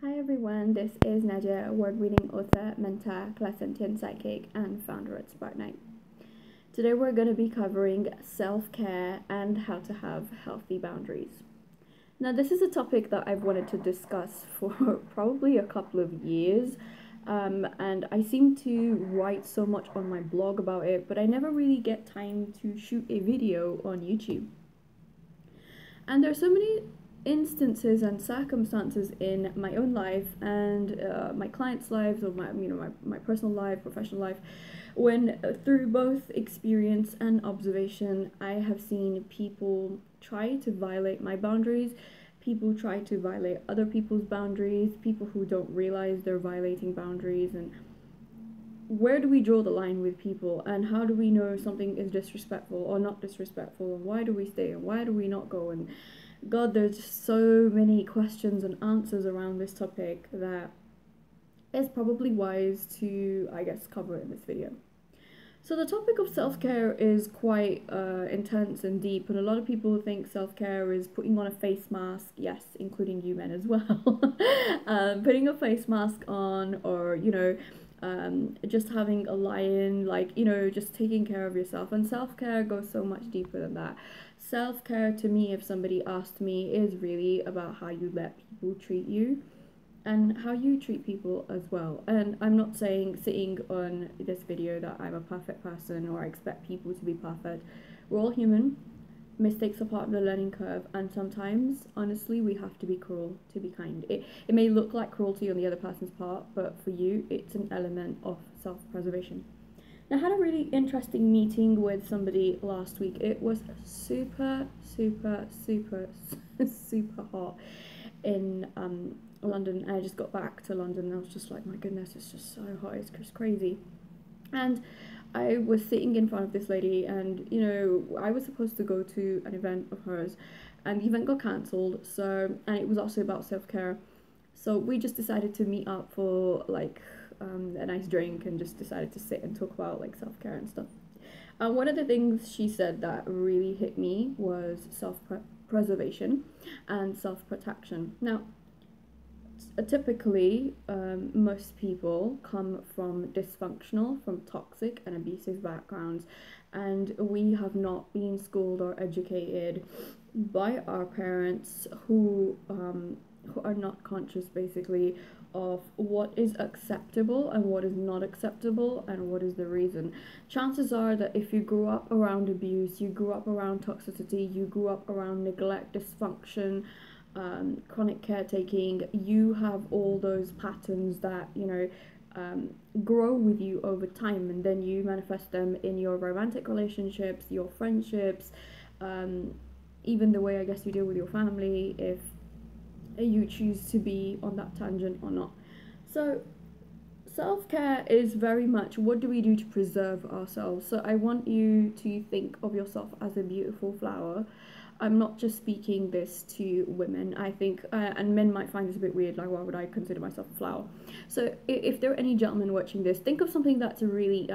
Hi everyone, this is Nadia, award-winning author, mentor, clairsentient psychic, and founder at Spartanite. Today we're going to be covering self-care and how to have healthy boundaries. Now this is a topic that I've wanted to discuss for probably a couple of years, and I seem to write so much on my blog about it, but I never really get time to shoot a video on YouTube. And there's so many instances and circumstances in my own life and my clients' lives, or my personal life, professional life, when through both experience and observation, I have seen people try to violate my boundaries. People try to violate other people's boundaries, people who don't realize they're violating boundaries. And where do we draw the line with people, and how do we know something is disrespectful or not disrespectful, and why do we stay and why do we not go? And God, there's just so many questions and answers around this topic that it's probably wise to, I guess, cover in this video. So the topic of self-care is quite intense and deep, and a lot of people think self-care is putting on a face mask, yes, including you men as well, putting a face mask on, or, just having a lie-in, just taking care of yourself. And self-care goes so much deeper than that. Self-care, to me, if somebody asked me, is really about how you let people treat you and how you treat people as well. And I'm not saying sitting on this video that I'm a perfect person or I expect people to be perfect. We're all human. Mistakes are part of the learning curve, and sometimes, honestly, we have to be cruel to be kind. It may look like cruelty on the other person's part, but for you, it's an element of self-preservation. Now, I had a really interesting meeting with somebody last week. It was super, super, super, super hot in London. I just got back to London and I was just like, my goodness, it's just so hot, it's just crazy. And I was sitting in front of this lady, and I was supposed to go to an event of hers, and the event got cancelled. And it was also about self-care, so we just decided to meet up for a nice drink and just decided to sit and talk about self-care and stuff. And one of the things she said that really hit me was self-preservation and self-protection. Now, typically, most people come from dysfunctional, from toxic and abusive backgrounds, and we have not been schooled or educated by our parents who are not conscious, basically, of what is acceptable and what is not acceptable and what is the reason. Chances are that if you grew up around abuse, you grew up around toxicity, you grew up around neglect, dysfunction, chronic caretaking, you have all those patterns that grow with you over time, and then you manifest them in your romantic relationships, your friendships, even the way, I guess, you deal with your family, if you choose to be on that tangent or not. So self-care is very much, what do we do to preserve ourselves? So I want you to think of yourself as a beautiful flower. I'm not just speaking this to women. I think, and men might find this a bit weird, like, why would I consider myself a flower? So if there are any gentlemen watching this, think of something that's really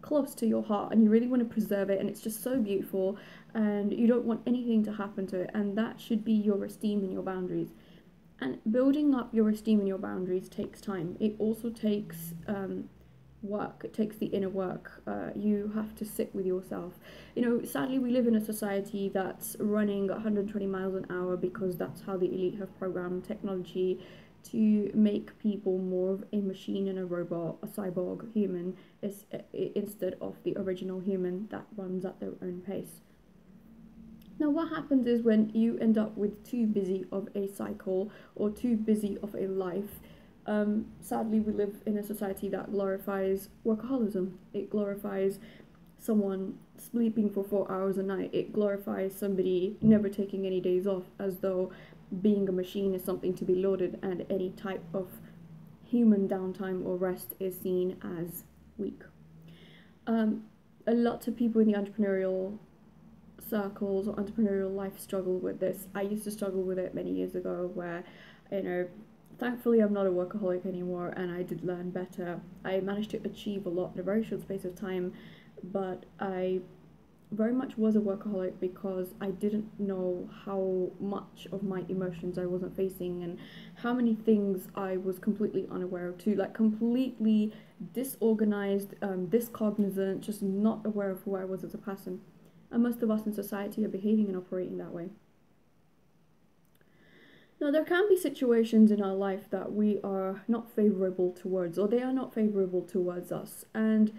close to your heart, and you really want to preserve it, and it's just so beautiful, and you don't want anything to happen to it, and that should be your esteem and your boundaries. And building up your esteem and your boundaries takes time. It also takes work. It takes the inner work. You have to sit with yourself. Sadly, we live in a society that's running 120 miles an hour because that's how the elite have programmed technology to make people more of a machine and a robot, a cyborg human, instead of the original human that runs at their own pace. Now, what happens is when you end up with too busy of a cycle or too busy of a life, sadly, we live in a society that glorifies workaholism. It glorifies someone sleeping for 4 hours a night. It glorifies somebody never taking any days off, as though being a machine is something to be lauded, and any type of human downtime or rest is seen as weak. A lot of people in the entrepreneurial circles or entrepreneurial life struggle with this. I used to struggle with it many years ago, where thankfully I'm not a workaholic anymore, and I did learn better. I managed to achieve a lot in a very short space of time, but I very much was a workaholic because I didn't know how much of my emotions I wasn't facing and how many things I was completely unaware of too, like completely disorganized, discognizant, just not aware of who I was as a person. And most of us in society are behaving and operating that way. Now, there can be situations in our life that we are not favorable towards, or they are not favorable towards us. And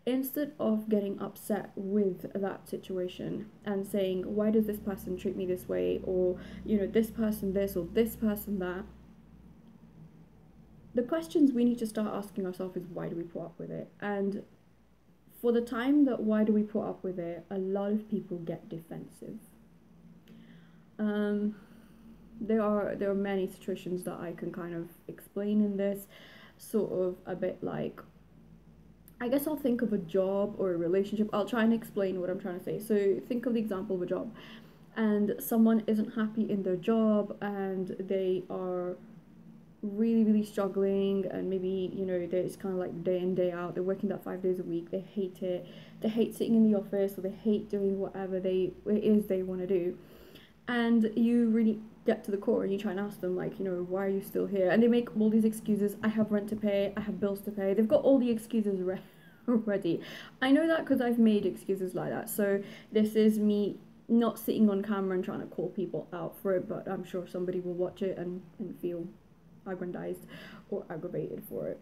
instead of getting upset with that situation and saying, why does this person treat me this way, or, this person this, or this person that, the questions we need to start asking ourselves is, why do we put up with it? And for the time that why do we put up with it, a lot of people get defensive. There are many situations that I can kind of explain in this, sort of a bit like, I guess I'll think of a job or a relationship. I'll try and explain what I'm trying to say. So think of the example of a job, and someone isn't happy in their job and they are really, really struggling, and maybe, it's kind of like day in, day out. They're working that 5 days a week. They hate it. They hate sitting in the office, or they hate doing whatever it is they want to do. And you really get to the core and you try and ask them, like, why are you still here? And they make all these excuses. I have rent to pay, I have bills to pay. They've got all the excuses ready. I know that because I've made excuses like that. So this is me not sitting on camera and trying to call people out for it, but I'm sure somebody will watch it and feel aggrandized or aggravated for it.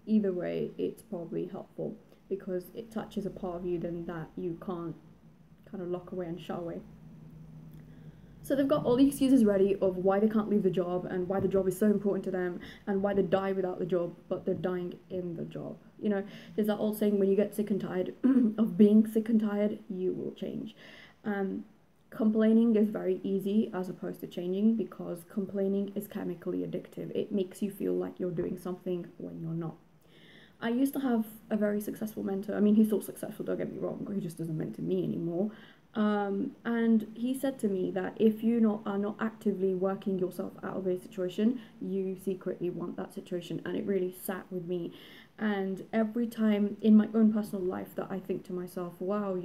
Either way, it's probably helpful because it touches a part of you then that you can't kind of lock away and shut away. So they've got all the excuses ready of why they can't leave the job and why the job is so important to them and why they die without the job, but they're dying in the job. There's that old saying, when you get sick and tired of being sick and tired, you will change. Complaining is very easy as opposed to changing, because complaining is chemically addictive. It makes you feel like you're doing something when you're not. I used to have a very successful mentor. I mean, he's still successful, don't get me wrong, he just doesn't mentor me anymore. And he said to me that if you are not actively working yourself out of a situation, you secretly want that situation. And it really sat with me. And every time in my own personal life that I think to myself, wow,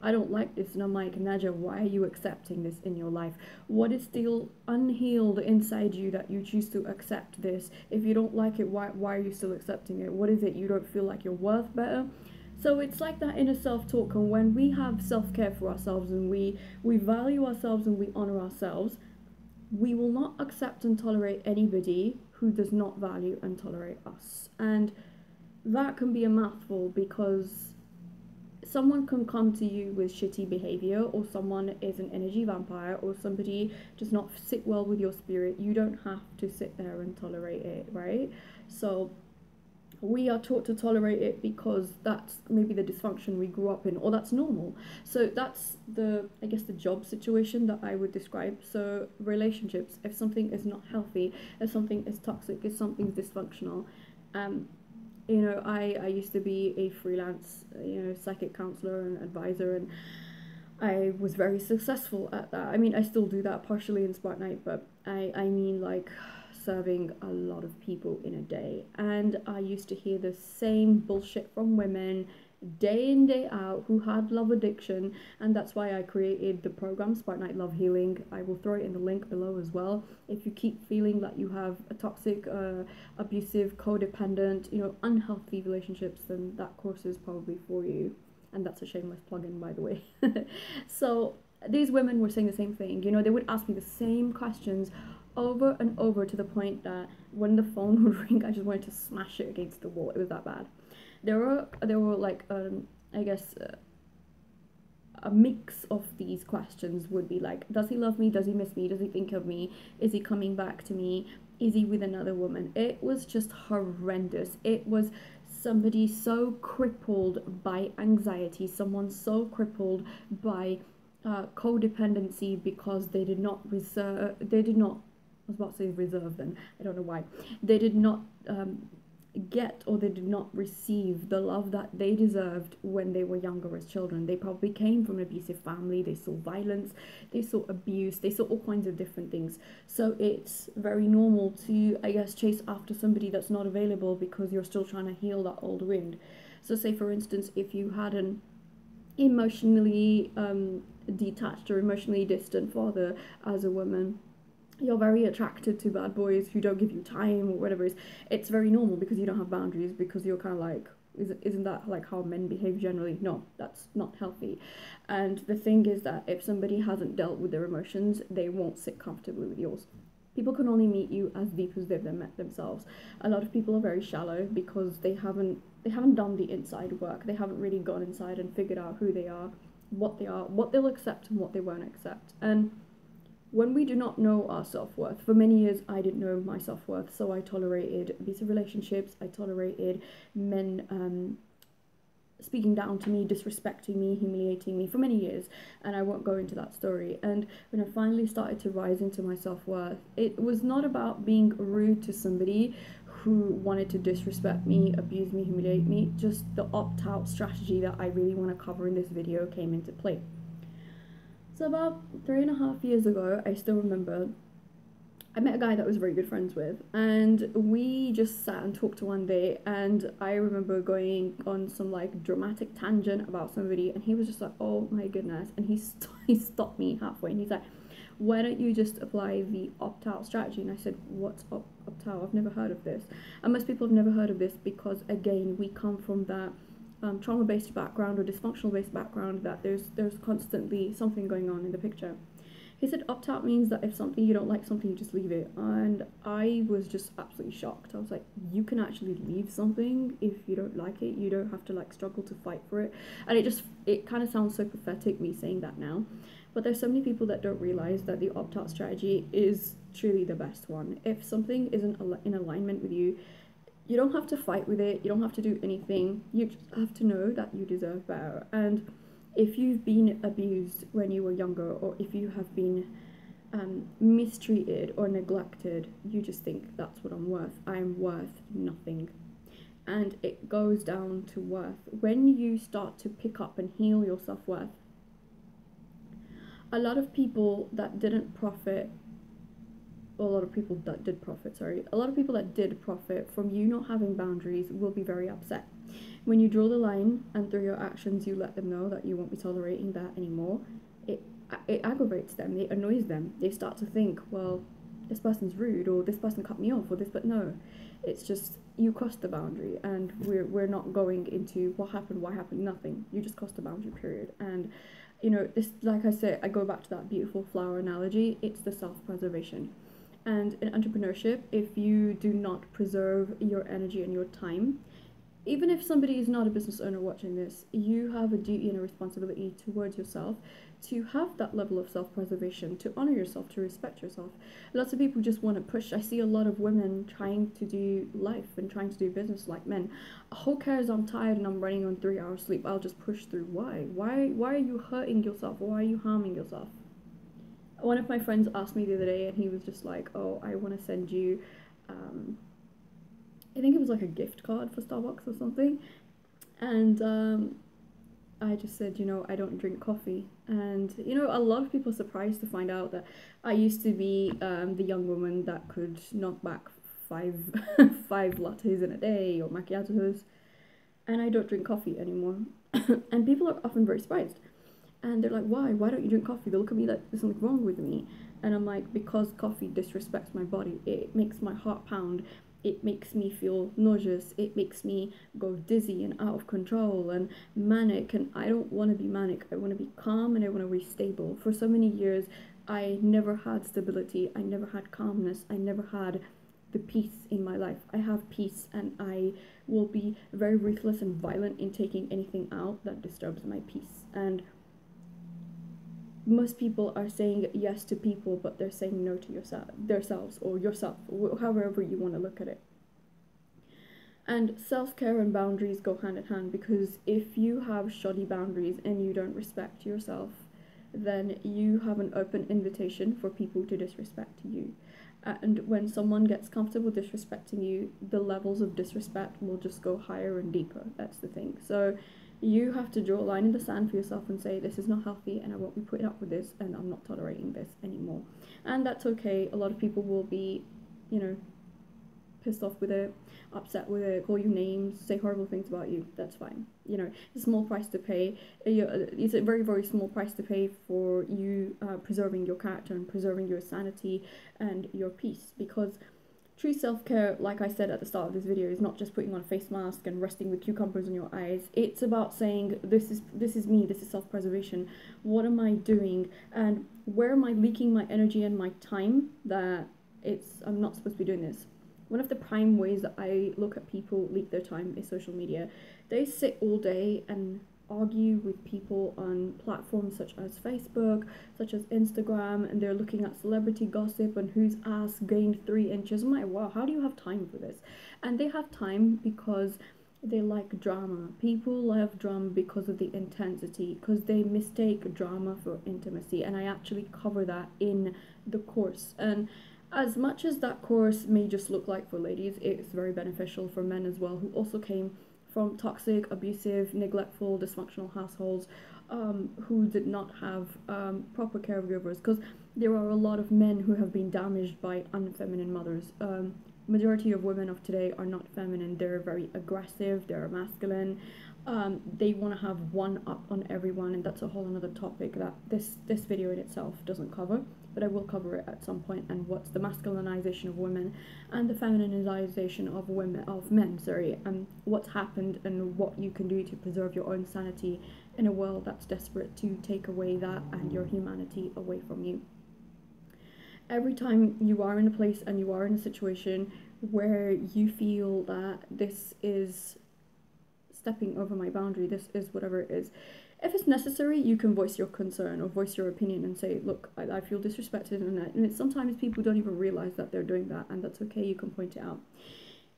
I don't like this, and I'm like, Nadia, why are you accepting this in your life? What is still unhealed inside you that you choose to accept this? If you don't like it, why are you still accepting it? What is it? You don't feel like you're worth better? So it's like that inner self-talk, and when we have self-care for ourselves and we value ourselves and we honor ourselves, we will not accept and tolerate anybody who does not value and tolerate us. And that can be a mouthful, because someone can come to you with shitty behavior, or someone is an energy vampire, or somebody does not sit well with your spirit. You don't have to sit there and tolerate it, right? So we are taught to tolerate it because that's maybe the dysfunction we grew up in, or that's normal. So that's the job situation that I would describe. So relationships, if something is not healthy, if something is toxic, if something's dysfunctional, I used to be a freelance, psychic counselor and advisor, and I was very successful at that. I mean, I still do that partially in Spartanite, but I mean, like, serving a lot of people in a day. And I used to hear the same bullshit from women day in, day out, who had love addiction. And that's why I created the program Spartanite Love Healing. I will throw it in the link below as well. If you keep feeling that you have a toxic, abusive, codependent, unhealthy relationships, then that course is probably for you. And that's a shameless plug-in, by the way. So these women were saying the same thing. They would ask me the same questions over and over, to the point that when the phone would ring, I just wanted to smash it against the wall. It was that bad. There were like, a mix of these questions would be like, does he love me? Does he miss me? Does he think of me? Is he coming back to me? Is he with another woman? It was just horrendous. It was somebody so crippled by anxiety, someone so crippled by codependency, because they did not, I was about to say reserve then, I don't know why. They did not get, or they did not receive the love that they deserved when they were younger as children. They probably came from an abusive family, they saw violence, they saw abuse, they saw all kinds of different things. So it's very normal to, chase after somebody that's not available because you're still trying to heal that old wound. So say, for instance, if you had emotionally detached or emotionally distant father as a woman, you're very attracted to bad boys who don't give you time or whatever. It's very normal because you don't have boundaries, because you're kind of like, isn't that like how men behave generally? No, that's not healthy. And the thing is that if somebody hasn't dealt with their emotions, they won't sit comfortably with yours. People can only meet you as deep as they've met themselves. A lot of people are very shallow because they haven't done the inside work. They haven't really gone inside and figured out who they are, what they'll accept and what they won't accept. And when we do not know our self-worth, for many years I didn't know my self-worth, so I tolerated abusive relationships, I tolerated men speaking down to me, disrespecting me, humiliating me for many years, and I won't go into that story. And when I finally started to rise into my self-worth, it was not about being rude to somebody who wanted to disrespect me, abuse me, humiliate me. Just the opt-out strategy that I really want to cover in this video came into play. So about 3.5 years ago, I still remember, I met a guy that I was very good friends with, and we just sat and talked one day, and I remember going on some like dramatic tangent about somebody, and he was just like, oh my goodness, and he stopped me halfway, and he's like, why don't you just apply the opt-out strategy? And I said, what's opt-out? I've never heard of this. And most people have never heard of this because, again, we come from that trauma-based background or dysfunctional-based background, that there's constantly something going on in the picture. He said opt-out means that if you don't like something, you just leave it. And I was just absolutely shocked. I was like, you can actually leave something if you don't like it. You don't have to like struggle to fight for it. And it kind of sounds so pathetic, me saying that now. But there's so many people that don't realize that the opt-out strategy is truly the best one. If something isn't in alignment with you, you don't have to fight with it, you don't have to do anything, you just have to know that you deserve better. And if you've been abused when you were younger, or if you have been mistreated or neglected, you just think, that's what I'm worth. I'm worth nothing. And it goes down to worth. When you start to pick up and heal your self-worth, a lot of people that did profit from you not having boundaries will be very upset. When you draw the line and through your actions you let them know that you won't be tolerating that anymore, it aggravates them, it annoys them. They start to think, well, this person's rude, or this person cut me off, or this, but no, it's just, you crossed the boundary, and we're not going into what happened, why happened, nothing. You just crossed the boundary, period. And you know, this, like I said, I go back to that beautiful flower analogy. It's the self-preservation. And in entrepreneurship, if you do not preserve your energy and your time, even if somebody is not a business owner watching this, you have a duty and a responsibility towards yourself to have that level of self-preservation, to honor yourself, to respect yourself. Lots of people just want to push. I see a lot of women trying to do life and trying to do business like men. Who cares? I'm tired and I'm running on 3 hours sleep. I'll just push through. Why are you hurting yourself? Why are you harming yourself? One of my friends asked me the other day, and he was just like, oh, I want to send you, I think it was like a gift card for Starbucks or something. And I just said, you know, I don't drink coffee. And, you know, a lot of people are surprised to find out that I used to be the young woman that could knock back five lattes in a day, or macchiatos. And I don't drink coffee anymore. And people are often very surprised. And they're like, why? Why don't you drink coffee? They look at me like there's something wrong with me. And I'm like, because coffee disrespects my body. It makes my heart pound. It makes me feel nauseous. It makes me go dizzy and out of control and manic. And I don't want to be manic. I want to be calm, and I want to be stable. For so many years, I never had stability. I never had calmness. I never had the peace in my life. I have peace, and I will be very ruthless and violent in taking anything out that disturbs my peace. And most people are saying yes to people, but they're saying no to themselves, or yourself, however you want to look at it. And self-care and boundaries go hand in hand, because if you have shoddy boundaries and you don't respect yourself, then you have an open invitation for people to disrespect you. And when someone gets comfortable disrespecting you, the levels of disrespect will just go higher and deeper. That's the thing. So you have to draw a line in the sand for yourself and say, this is not healthy, and I won't be putting up with this, and I'm not tolerating this anymore. And that's okay. A lot of people will be, you know, pissed off with it, upset with it, call you names, say horrible things about you. That's fine. You know, it's a small price to pay. It's a very, very small price to pay for you preserving your character and preserving your sanity and your peace. Because true self-care, like I said at the start of this video, is not just putting on a face mask and resting with cucumbers on your eyes. It's about saying, this is me, this is self-preservation. What am I doing? And where am I leaking my energy and my time that I'm not supposed to be doing this? One of the prime ways that I look at people leak their time is social media. They sit all day and argue with people on platforms such as Facebook, such as Instagram, and they're looking at celebrity gossip and whose ass gained 3 inches. I'm like, wow, how do you have time for this? And they have time because they like drama. People love drama because of the intensity, because they mistake drama for intimacy, and I actually cover that in the course. And as much as that course may just look like for ladies, it's very beneficial for men as well, who also came from toxic, abusive, neglectful, dysfunctional households, who did not have proper caregivers, because there are a lot of men who have been damaged by unfeminine mothers. Majority of women of today are not feminine. They're very aggressive, they're masculine, they want to have one up on everyone, and that's a whole another topic that this video in itself doesn't cover, but I will cover it at some point. And what's the masculinization of women and the femininization of men, and what's happened and what you can do to preserve your own sanity in a world that's desperate to take away that and your humanity away from you. Every time you are in a place and you are in a situation where you feel that this is stepping over my boundary, this is whatever it is, if it's necessary, you can voice your concern or voice your opinion and say, look, I feel disrespected, and sometimes people don't even realize that they're doing that, and that's okay, you can point it out.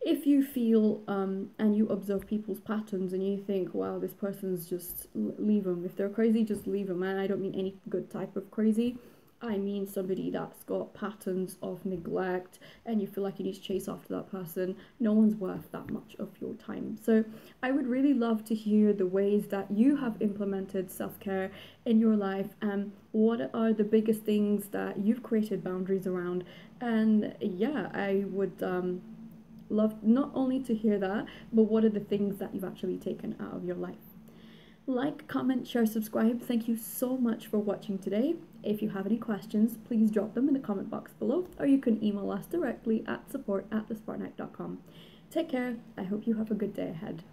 If you feel and you observe people's patterns and you think, wow, this person's just, leave them. If they're crazy, just leave them. And I don't mean any good type of crazy. I mean somebody that's got patterns of neglect and you feel like you need to chase after that person. No one's worth that much of your time. So I would really love to hear the ways that you have implemented self-care in your life, and what are the biggest things that you've created boundaries around. And yeah, I would love not only to hear that, but what are the things that you've actually taken out of your life. Like, comment, share, subscribe. Thank you so much for watching today. If you have any questions, please drop them in the comment box below, or you can email us directly at support@thespartanite.com. Take care. I hope you have a good day ahead.